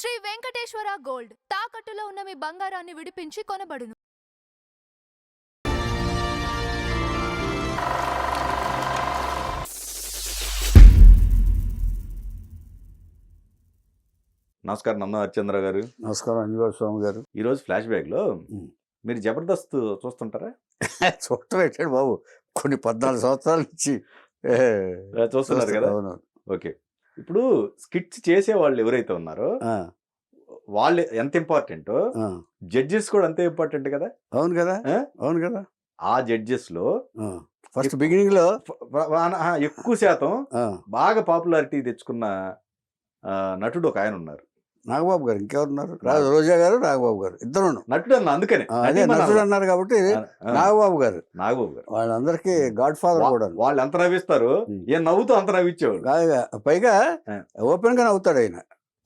Shri Venkateswara gold తాకట్టులో ఉన్న మీ బంగారాన్ని విడిపించి కొనబడును. నమస్కారం నంద హరిచంద్ర గారు. నమస్కారం అంజుగారు స్వామి గారు. ఈరోజు ఫ్లాష్ బ్యాక్లో మీరు జబర్దస్త్ చూస్తుంటారా? చూడటం పెట్టాడు బాబు, కొన్ని 14 సంవత్సరాల నుంచి చూస్తున్నారు కదా. అవును. ఓకే, ఇప్పుడు స్కిట్స్ చేసే వాళ్ళు ఎవరైతే ఉన్నారో వాళ్ళు ఎంత ఇంపార్టెంటో జడ్జెస్ కూడా అంతే ఇంపార్టెంట్ కదా. అవును కదా, అవును కదా. ఆ జడ్జెస్ లో ఫస్ట్ బిగినింగ్ లో ఎక్కువ శాతం బాగా పాపులారిటీ తెచ్చుకున్న నటుడు ఒక ఆయన ఉన్నారు, నాగబాబు గారు. ఇంకెవరున్నారు? రోజా గారు, నాగబాబు గారు, ఇద్దరు నటుడు అన్న. అందుకనే అదే నటుడు అన్నారు కాబట్టి నాగబాబు గారు. వాళ్ళందరికీ గాడ్ ఫాదర్ కూడా. వాళ్ళు ఎంత నవ్విస్తారు, ఏం నవ్వుతూ అంత నవ్వించేవాడు. పైగా ఓపెన్ గా నవ్వుతాడు ఆయన.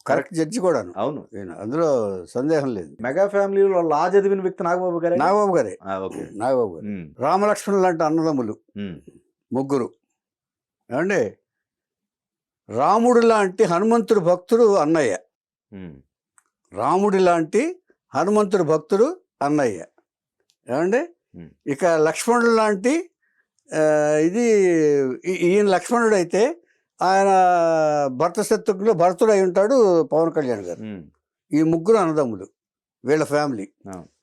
కరెక్ట్ జడ్జి కూడా. అవును, అందులో సందేహం లేదు. మెగా ఫ్యామిలీలో లా చదివిన వ్యక్తి నాగబాబు గారే. నాగబాబు గారే. నాగబాబు గారు. రామలక్ష్మణులు లాంటి అన్నదమ్ములు ముగ్గురు. ఏమండి, రాముడు లాంటి హనుమంతుడు భక్తుడు అన్నయ్య. రాముడి లాంటి హనుమంతుడు భక్తుడు అన్నయ్య. ఏమండి, ఇక లక్ష్మణుడు లాంటి ఈయన లక్ష్మణుడు అయితే ఆయన భర్త శత్రుఘ్నుడు భరతుడు అయి ఉంటాడు పవన్ కళ్యాణ్ గారు. ఈ ముగ్గురు అన్నదమ్ములు, వీళ్ళ ఫ్యామిలీ.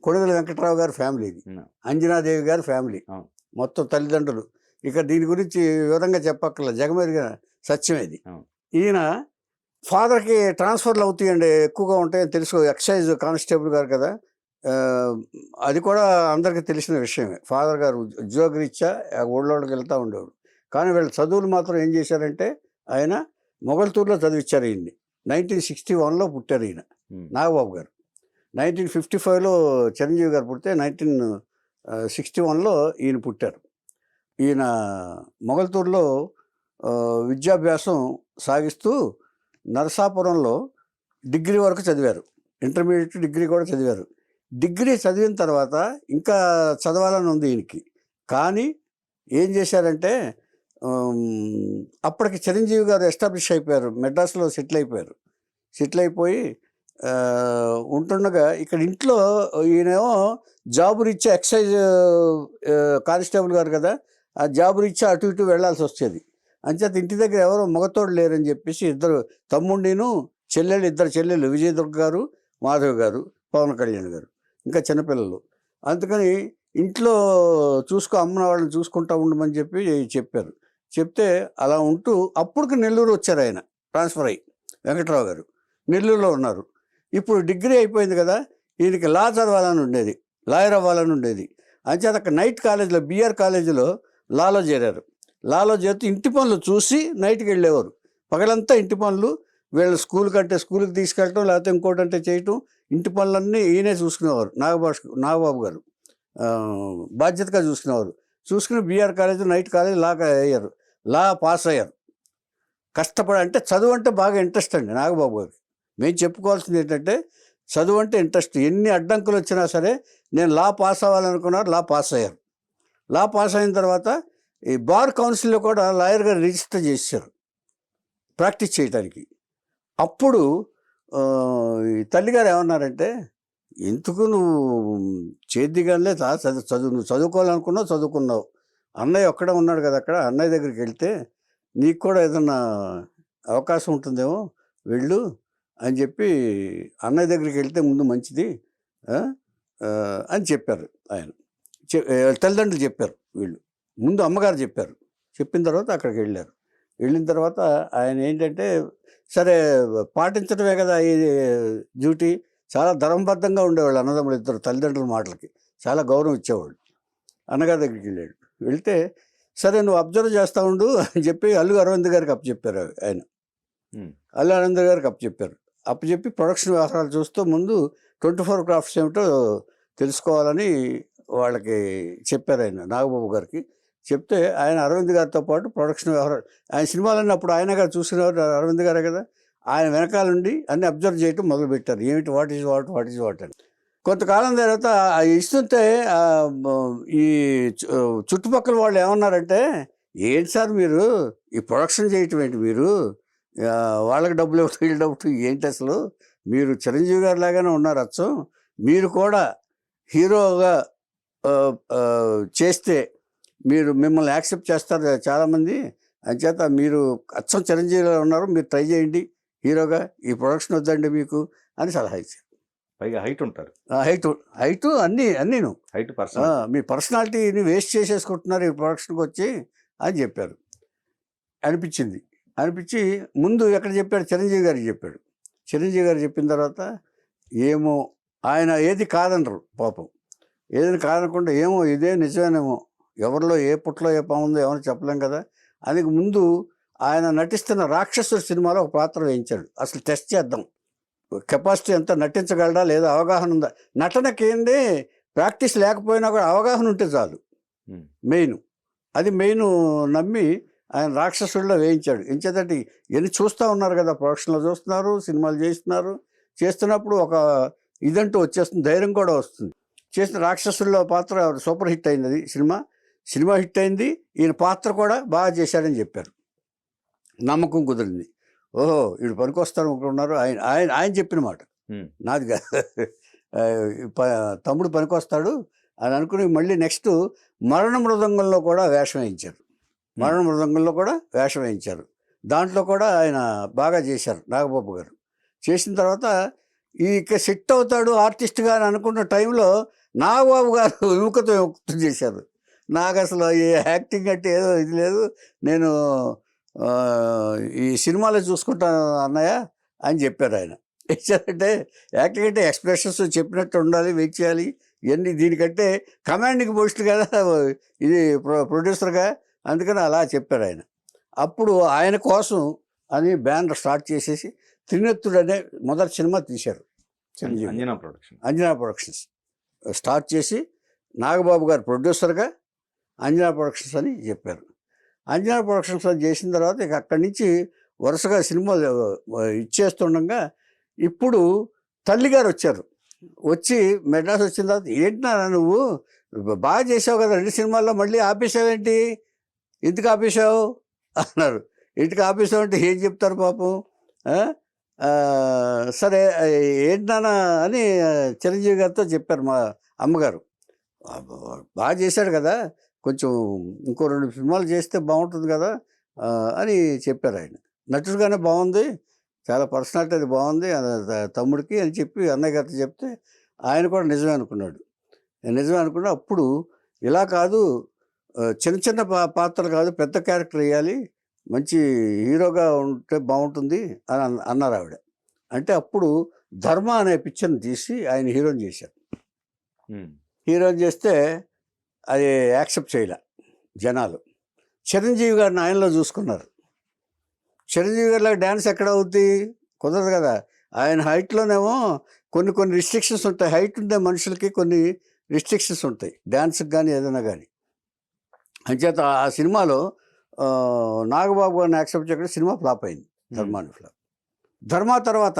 కొణిదెల వెంకటరావు గారి ఫ్యామిలీ, ఇది అంజనాదేవి గారి ఫ్యామిలీ, మొత్తం తల్లిదండ్రులు. ఇక దీని గురించి వివరంగా చెప్పక్కర్లేదు, జగమెరిగిన సత్యం ఇది. ఈయన ఫాదర్కి ట్రాన్స్ఫర్లు అవుతాయండి, ఎక్కువగా ఉంటాయని తెలుసు. ఎక్సైజ్ కానిస్టేబుల్ గారు కదా, అది కూడా అందరికీ తెలిసిన విషయమే. ఫాదర్ గారు ఉద్యోగరీత్యా ఊళ్ళోకి వెళ్తూ ఉండేవాడు. కానీ వీళ్ళ చదువులు మాత్రం ఏం చేశారంటే, ఆయన మొగల్తూరులో చదివించారు. ఈయన్ని 1961లో పుట్టారు ఈయన, నాగబాబు గారు. 1955లో చిరంజీవి గారు పుడితే 1961లో ఈయన పుట్టారు. ఈయన మొగల్తూరులో విద్యాభ్యాసం సాగిస్తూ నరసాపురంలో డిగ్రీ వరకు చదివారు. ఇంటర్మీడియట్ డిగ్రీ కూడా చదివారు. డిగ్రీ చదివిన తర్వాత ఇంకా చదవాలని ఉంది ఈయనకి. కానీ ఏం చేశారంటే, అప్పటికి చిరంజీవి గారు ఎస్టాబ్లిష్ అయిపోయారు, మెడ్రాస్లో సెటిల్ అయిపోయారు. సెటిల్ అయిపోయి ఉంటుండగా ఇక్కడ ఇంట్లో ఈయనేమో జాబు రీత్యా ఎక్సైజ్ కానిస్టేబుల్ గారు కదా, ఆ జాబు రీత్యా అటు ఇటు వెళ్లాల్సి వచ్చేది. అంచేత ఇంటి దగ్గర ఎవరో మగతోడు లేరని చెప్పేసి ఇద్దరు తమ్ముడిను చెల్లెళ్ళు, ఇద్దరు చెల్లెళ్ళు, విజయదుర్గ గారు, మాధవ్ గారు, పవన్ కళ్యాణ్ గారు, ఇంకా చిన్నపిల్లలు. అందుకని ఇంట్లో అమ్మ వాళ్ళని చూసుకుంటా ఉండమని చెప్పారు. చెప్తే అలా ఉంటూ అప్పటికి నెల్లూరు వచ్చారు. ఆయన ట్రాన్స్ఫర్ అయ్యి వెంకటరావు గారు నెల్లూరులో ఉన్నారు. ఇప్పుడు డిగ్రీ అయిపోయింది కదా, ఈయనకి లా చదవాలని ఉండేది, లాయర్ అవ్వాలని ఉండేది. అంచేత అక్కడ నైట్ కాలేజీలో, బిఆర్ కాలేజీలో లాలో చేరారు. లాలో చేస్తూ ఇంటి పనులు చూసి నైట్కి వెళ్ళేవారు. పగలంతా ఇంటి పనులు, వీళ్ళు స్కూల్కి తీసుకెళ్ళటం, లేకపోతే ఇంకోటంటే చేయటం, ఇంటి పనులన్నీ ఈయనే చూసుకునేవారు. నాగబాబు గారు బాధ్యతగా చూసుకునేవారు. చూసుకుని బిఆర్ కాలేజీ, నైట్ కాలేజీ లా పాస్ అయ్యారు. కష్టపడి, అంటే చదువు అంటే బాగా ఇంట్రెస్ట్ అండి నాగబాబు గారికి. మేము చెప్పుకోవాల్సింది ఏంటంటే, చదువు అంటే ఇంట్రెస్ట్. ఎన్ని అడ్డంకులు వచ్చినా సరే నేను లా పాస్ అవ్వాలనుకున్నారు, లా పాస్ అయ్యారు. లా పాస్ అయిన తర్వాత ఈ బార్ కౌన్సిల్లో కూడా లాయర్ గారు రిజిస్టర్ చేశారు ప్రాక్టీస్ చేయడానికి. అప్పుడు ఈ తల్లిగారు ఏమన్నారంటే, ఎందుకు నువ్వు చేద్దిగానే నువ్వు చదువుకున్నావు, అన్నయ్య ఒక్కడే ఉన్నాడు కదా అక్కడ, అన్నయ్య దగ్గరికి వెళ్తే నీకు కూడా ఏదన్నా అవకాశం ఉంటుందేమో, వెళ్ళు అని చెప్పి అన్నయ్య దగ్గరికి వెళ్తే ముందు మంచిది అని చెప్పారు. ఆయన తల్లిదండ్రులు చెప్పారు, వీళ్ళు ముందు అమ్మగారు చెప్పారు. చెప్పిన తర్వాత అక్కడికి వెళ్ళారు. వెళ్ళిన తర్వాత ఆయన ఏంటంటే, సరే పాటించడమే కదా ఈ డ్యూటీ. చాలా ధర్మబద్ధంగా ఉండేవాళ్ళు అన్నదమ్ములు ఇద్దరు. తల్లిదండ్రుల మాటలకి చాలా గౌరవం ఇచ్చేవాళ్ళు. అన్నగారి దగ్గరికి వెళ్ళాడు. వెళ్తే సరే నువ్వు అబ్జర్వ్ చేస్తూ ఉండు అని చెప్పి అల్లు అరవింద్ గారికి అప్పచెప్పారు. ఆయన అల్లు అరవింద్ గారికి అప్పచెప్పి ప్రొడక్షన్ వ్యవహారాలు చూస్తూ ముందు 24 క్రాఫ్ట్స్ ఏమిటో తెలుసుకోవాలని వాళ్ళకి చెప్పారు. ఆయన నాగబాబు గారికి చెప్తే ఆయన అరవింద్ గారితో పాటు ప్రొడక్షన్ వ్యవహారాలు, ఆయన సినిమాలన్నీ అప్పుడు ఆయన గారు చూసినవారు అరవింద్ గారే కదా, ఆయన వెనకాల నుండి అన్ని అబ్జర్వ్ చేయటం మొదలుపెట్టారు. ఏమిటి వాట్ ఈజ్ వాట్ అని. కొంతకాలం తర్వాత ఇస్తుంటే ఈ చుట్టుపక్కల వాళ్ళు ఏమన్నారంటే, ఏంటి సార్ మీరు ఈ ప్రొడక్షన్ చేయటం ఏంటి, మీరు వాళ్ళకి డబ్బులు ఇవ్వటం, వీళ్ళు డబ్బులు ఏంటి అసలు మీరు చిరంజీవి గారి లాగానే ఉన్నారు అచ్చం, మీరు కూడా హీరోగా చేస్తే మిమ్మల్ని యాక్సెప్ట్ చేస్తారు చాలామంది, అంచేత మీరు అచ్చం చిరంజీవిలో ఉన్నారు, మీరు ట్రై చేయండి హీరోగా, ఈ ప్రొడక్షన్ వద్దండి మీకు అని సలహా ఇచ్చారు. పైగా హైట్ ఉంటారు, హైట్ అన్నీను హైట్ మీ పర్సనాలిటీని వేస్ట్ చేసేసుకుంటున్నారు ఈ ప్రొడక్షన్కి వచ్చి అని చెప్పారు. అనిపించి ముందు ఎక్కడ చెప్పాడు, చిరంజీవి గారికి చెప్పాడు. చిరంజీవి గారు చెప్పిన తర్వాత ఏమో ఆయన ఏది కాదనరు పాపం, ఏదైనా కాదనకుండా ఏమో ఇదే నిజమేనేమో, ఎవరిలో ఏ పుట్లో ఏ పాముందో ఎవరు చెప్పలేం కదా అని ముందు ఆయన నటిస్తున్న రాక్షసుడు సినిమాలో ఒక పాత్ర వేయించాడు. అసలు టెస్ట్ చేద్దాం కెపాసిటీ ఎంత, నటించగలడా లేదా, అవగాహన ఉందా. నటనకేంది ప్రాక్టీస్ లేకపోయినా కూడా అవగాహన ఉంటే చాలు, మెయిన్ నమ్మి ఆయన రాక్షసుడిలో వేయించాడు. ఎంచేదంటే ఎన్ని చూస్తూ ఉన్నారు కదా, ప్రొడక్షన్లో చూస్తున్నారు, సినిమాలు చేస్తున్నప్పుడు ఒక ఇదంటూ వచ్చేస్తుంది, ధైర్యం కూడా వస్తుంది. చేసిన రాక్షసుల్లో పాత్ర సూపర్ హిట్ అయింది, అది సినిమా హిట్ అయింది, ఈయన పాత్ర కూడా బాగా చేశాడని చెప్పారు. నమ్మకం కుదిరింది. ఓహో వీడు పనికొస్తాడు అనుకున్నారు. ఆయన చెప్పిన మాట, నాది కాదు, తమ్ముడు పనికొస్తాడు అని అనుకుని మళ్ళీ నెక్స్ట్ మరణ మృదంగంలో కూడా వేషం వేయించారు. దాంట్లో కూడా ఆయన బాగా చేశారు నాగబాబు గారు. చేసిన తర్వాత ఇక సెట్ అవుతాడు ఆర్టిస్ట్గా అని అనుకున్న టైంలో నాగబాబు గారు విముఖత చేశారు. నాకు అసలు ఈ యాక్టింగ్ అంటే ఏదో ఇది లేదు, నేను ఈ సినిమాలో చూసుకుంటాను అన్నయ్య అని చెప్పారు ఆయన. అంటే యాక్టింగ్ అంటే ఎక్స్ప్రెషన్స్ చెప్పినట్టు ఉండాలి, వెయిట్ చేయాలి, ఇవన్నీ దీనికంటే కమాండింగ్ పోస్ట్ కదా ఇది ప్రొడ్యూసర్గా, అందుకని అలా చెప్పారు ఆయన. అప్పుడు ఆయన కోసం అని బ్యానర్ స్టార్ట్ చేసేసి త్రినేత్రుడు అనే మొదటి సినిమా తీశారు అంజనా ప్రొడక్షన్స్ స్టార్ట్ చేసి, నాగబాబు గారు ప్రొడ్యూసర్గా అంజనా ప్రొడక్షన్స్ అని చెప్పారు. అంజనా ప్రొడక్షన్స్ అని చేసిన తర్వాత ఇక అక్కడి నుంచి వరుసగా సినిమాలు ఇచ్చేస్తుండగా ఇప్పుడు తల్లిగారు వచ్చి మెడ్రాస్ వచ్చిన తర్వాత, ఏంటినా నువ్వు బాగా చేసావు కదా 2 సినిమాల్లో, మళ్ళీ ఆపేసావేంటి, ఎందుకు ఆపేసావు అన్నారు. ఎందుకు ఆపేసావు అంటే ఏం చెప్తారు పాపం. సరే ఏంటి నాన్న అని చిరంజీవి గారితో చెప్పారు మా అమ్మగారు. బాగా చేశాడు కదా, కొంచెం ఇంకో 2 సినిమాలు చేస్తే బాగుంటుంది కదా అని చెప్పారు ఆయన. నటుడుగానే బాగుంది, చాలా పర్సనాలిటీ అది బాగుంది తమ్ముడికి అని చెప్పి అన్నయ్య గారితో చెప్తే ఆయన కూడా నిజమే అనుకున్నాడు. అప్పుడు ఇలా కాదు, చిన్న పాత్రలు కాదు, పెద్ద క్యారెక్టర్ వేయాలి, మంచి హీరోగా ఉంటే బాగుంటుంది అని అన్నారు ఆవిడ. అంటే అప్పుడు ధర్మ అనే పిక్చర్ని తీసి ఆయన హీరోని చేశారు. హీరోని చేస్తే అది యాక్సెప్ట్ చేయలే జనాలు. చిరంజీవి గారిని ఆయనలో చూసుకున్నారు. చిరంజీవి గారిలో డ్యాన్స్ ఎక్కడ అవుద్ది, కుదరదు కదా. ఆయన హైట్లోనేమో కొన్ని రిస్ట్రిక్షన్స్ ఉంటాయి, హైట్ ఉండే మనుషులకి కొన్ని రిస్ట్రిక్షన్స్ ఉంటాయి, డ్యాన్స్కి కానీ ఏదైనా కానీ. అంచేత ఆ సినిమాలో నాగబాబు గారిని యాక్సెప్ట్ చేయకుండా సినిమా ఫ్లాప్ అయింది, ధర్మ తర్వాత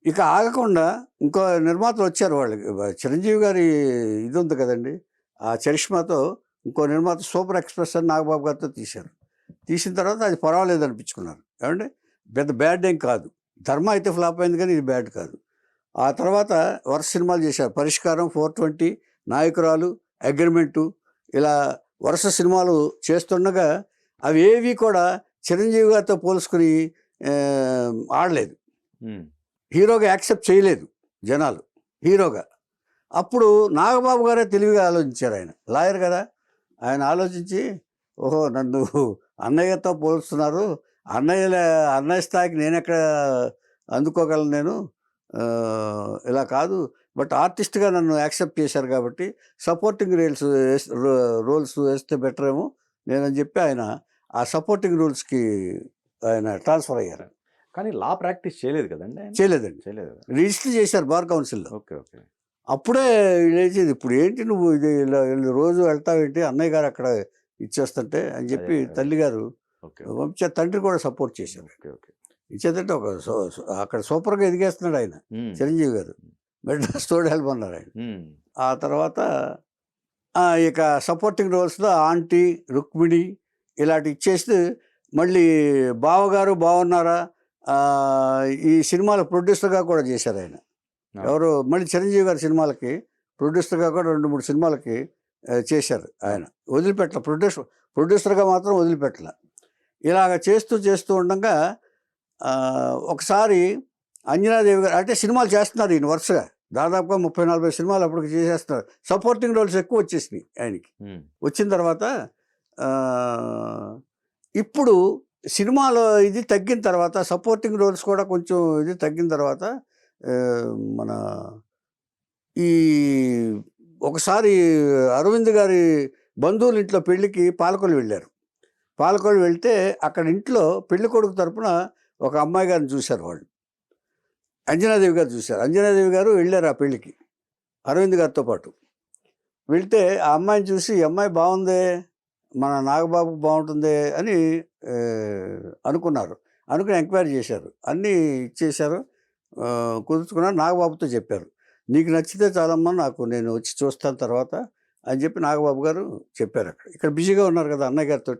ఇక ఆగకుండా ఇంకో నిర్మాతలు వచ్చారు. వాళ్ళకి చిరంజీవి గారి ఇది ఉంది కదండి, ఆ చరిష్మాతో ఇంకో నిర్మాత సూపర్ ఎక్స్ప్రెస్ అని నాగబాబు గారితో తీసిన తర్వాత అది పర్వాలేదు అనిపించుకున్నారు. ఏమంటే పెద్ద బ్యాడ్ ఏం కాదు, ధర్మ అయితే ఫ్లాప్ అయింది కానీ ఇది బ్యాడ్ కాదు. ఆ తర్వాత వరుస సినిమాలు చేశారు, పరిష్కారం, 420, నాయకురాలు, అగ్రిమెంటు, ఇలా వరుస సినిమాలు చేస్తుండగా అవి ఏవి కూడా చిరంజీవి గారితో పోల్చుకుని ఆడలేదు, హీరోగా యాక్సెప్ట్ చేయలేదు జనాలు హీరోగా. అప్పుడు నాగబాబు గారే తెలివిగా ఆలోచించారు. ఆయన లాయర్ కదా, ఆయన ఆలోచించి ఓహో నన్ను అన్నయ్యతో పోలుస్తున్నారు, అన్నయ్య స్థాయికి నేను ఎక్కడ అందుకోగలను, నేను ఇలా కాదు, బట్ ఆర్టిస్ట్గా నన్ను యాక్సెప్ట్ చేశారు కాబట్టి సపోర్టింగ్ రోల్స్ వేస్తే బెటర్ ఏమో నేనని చెప్పి ఆయన ఆ సపోర్టింగ్ రోల్స్కి ఆయన ట్రాన్స్ఫర్ అయ్యారు. కానీ లా ప్రాక్టీస్ చేయలేదు కదండి, చేయలేదు, రిజిస్టర్ చేశారు బార్ కౌన్సిల్లో. ఓకే. అప్పుడే లేచేది, ఇప్పుడు ఏంటి నువ్వు ఇది ఇలా రోజు వెళ్తావేంటి, అన్నయ్య గారు అక్కడ ఇచ్చేస్తుంటే అని చెప్పి తల్లిగారు పంపించారు. తండ్రి కూడా సపోర్ట్ చేశారు. ఇచ్చేదంటే అక్కడ సూపర్గా ఎదిగేస్తున్నాడు ఆయన చిరంజీవి గారు. మెడ్రాస్ తోడు హెల్ప్ అన్నారు ఆయన. ఆ తర్వాత ఇక సపోర్టింగ్ రోల్స్లో ఆంటీ, రుక్మిణి ఇలాంటి ఇచ్చేసి మళ్ళీ బావగారు బాగున్నారా, ఈ సినిమాల ప్రొడ్యూసర్గా కూడా చేశారు ఆయన. ఎవరు మళ్ళీ చిరంజీవి గారి సినిమాలకి ప్రొడ్యూసర్గా కూడా 2-3 సినిమాలకి చేశారు ఆయన. వదిలిపెట్టల ప్రొడ్యూసర్గా మాత్రం వదిలిపెట్టల. ఇలాగ చేస్తూ ఉండగా ఒకసారి అంజనాదేవి గారు అంటే సినిమాలు చేస్తున్నారు ఈయన వరుసగా. దాదాపుగా 30-40 సినిమాలు అప్పటికి చేసేస్తున్నారు. సపోర్టింగ్ రోల్స్ ఎక్కువ వచ్చేసినాయి ఆయనకి. వచ్చిన తర్వాత ఇప్పుడు సినిమాలో ఇది తగ్గిన తర్వాత సపోర్టింగ్ రోల్స్ కూడా కొంచెం ఇది తగ్గిన తర్వాత మన ఈ ఒకసారి అరవింద్ గారి బంధువుల ఇంట్లో పెళ్ళికి పాలకొల్లు వెళ్ళారు. పాలకొల్లు వెళ్తే అక్కడ ఇంట్లో పెళ్లి కొడుకు తరపున ఒక అమ్మాయి గారిని చూశారు వాళ్ళు. అంజనాదేవి గారు చూశారు. అంజనాదేవి గారు వెళ్ళారు ఆ పెళ్ళికి అరవింద్ గారితో పాటు. వెళ్తే ఆ అమ్మాయిని చూసి ఈ అమ్మాయి బాగుందే, మన నాగబాబు బాగుంటుంది అని అనుకున్నారు. అనుకుని ఎంక్వైరీ చేశారు. అన్నీ ఇచ్చేశారు, కుదుర్చుకున్నారు. నాగబాబుతో చెప్పారు, నీకు నచ్చితే చాలమ్మా, నేను వచ్చి చూస్తాను తర్వాత అని చెప్పి నాగబాబు గారు చెప్పారు. ఇక్కడ బిజీగా ఉన్నారు కదా అన్నయ్య గారితో,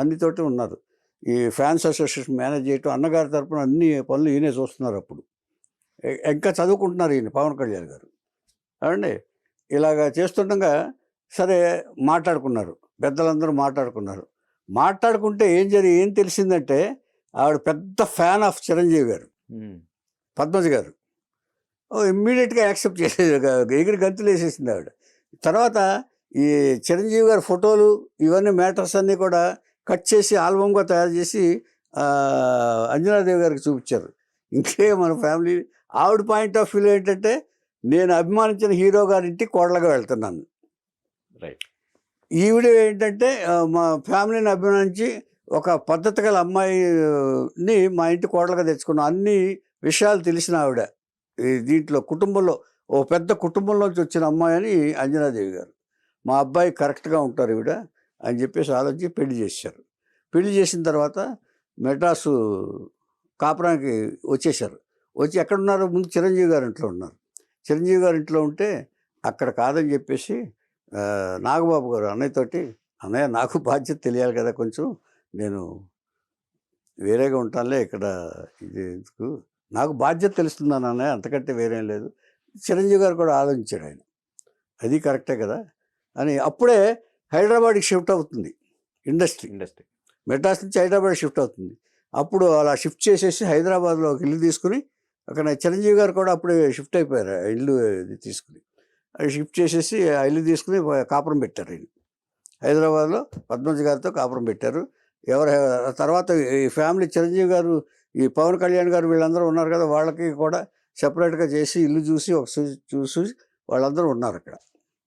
అన్నితోటి ఉన్నారు. ఈ ఫ్యాన్స్ అసోసియేషన్ మేనేజ్ చేయటం, అన్నగారి తరపున అన్ని పనులు ఈయనే చూస్తున్నారు. అప్పుడు ఇంకా చదువుకుంటున్నారు ఈయన పవన్ కళ్యాణ్ గారు అండి. ఇలాగా చేస్తుండగా సరే మాట్లాడుకున్నారు, పెద్దలందరూ మాట్లాడుకున్నారు. మాట్లాడుకుంటే ఏం తెలిసిందంటే ఆవిడ పెద్ద ఫ్యాన్ ఆఫ్ చిరంజీవి గారు, పద్మజ గారు. ఇమ్మీడియట్గా యాక్సెప్ట్ చేసేది, ఎగిరి గంతులు వేసేసింది ఆవిడ. తర్వాత ఈ చిరంజీవి గారి ఫోటోలు ఇవన్నీ మ్యాటర్స్ అన్నీ కూడా కట్ చేసి ఆల్బమ్గా తయారు చేసి అంజనాదేవి గారికి చూపించారు. ఇంకే మన ఫ్యామిలీ ఆవిడ పాయింట్ ఆఫ్ వ్యూ ఏంటంటే, నేను అభిమానించిన హీరో గారింటి కోడలుగా వెళ్తున్నాను. రైట్. ఈవిడ ఏంటంటే మా ఫ్యామిలీని అభిమానించి ఒక పద్ధతి గల అమ్మాయిని మా ఇంటి కోడలుగా తెచ్చుకున్నాం. అన్ని విషయాలు తెలిసిన ఆవిడ. దీంట్లో కుటుంబంలో ఓ పెద్ద కుటుంబంలోంచి వచ్చిన అమ్మాయి అని అంజనాదేవి గారు. మా అబ్బాయి కరెక్ట్గా ఉంటారు ఈవిడ అని చెప్పేసి ఆలోచించి పెళ్లి చేశారు. పెళ్లి చేసిన తర్వాత మెడ్రాసు కాపురానికి వచ్చేసారు. వచ్చి ఎక్కడున్నారు, ముందు చిరంజీవి గారి ఇంట్లో ఉన్నారు. చిరంజీవి గారి ఇంట్లో ఉంటే అక్కడ కాదని చెప్పేసి నాగబాబు గారు అన్నయ్యతోటి, అన్నయ్య నాకు బాధ్యత తెలియాలి కదా, కొంచెం నేను వేరేగా ఉంటానులే, ఇక్కడ ఇది ఎందుకు, నాకు బాధ్యత తెలుస్తున్నాను అన్నయ్య, అంతకంటే వేరేం లేదు. చిరంజీవి గారు కూడా ఆలోచించాడు ఆయన, అది కరెక్టే కదా అని. అప్పుడే హైదరాబాద్కి షిఫ్ట్ అవుతుంది ఇండస్ట్రీ. మెడ్రాస్ నుంచి హైదరాబాద్ షిఫ్ట్ అవుతుంది. అప్పుడు అలా షిఫ్ట్ చేసేసి హైదరాబాద్లో ఒక ఇల్లు తీసుకుని, అక్కడ చిరంజీవి గారు కూడా అప్పుడే షిఫ్ట్ అయిపోయారు. ఇల్లు తీసుకుని అది షిఫ్ట్ చేసేసి ఆ ఇల్లు తీసుకుని కాపురం పెట్టారు. ఆయన హైదరాబాద్లో పద్మజ గారితో కాపురం పెట్టారు. తర్వాత ఈ ఫ్యామిలీ చిరంజీవి గారు, ఈ పవన్ కళ్యాణ్ గారు వీళ్ళందరూ ఉన్నారు కదా, వాళ్ళకి కూడా సెపరేట్గా చేసి ఇల్లు చూసి వాళ్ళందరూ ఉన్నారు అక్కడ.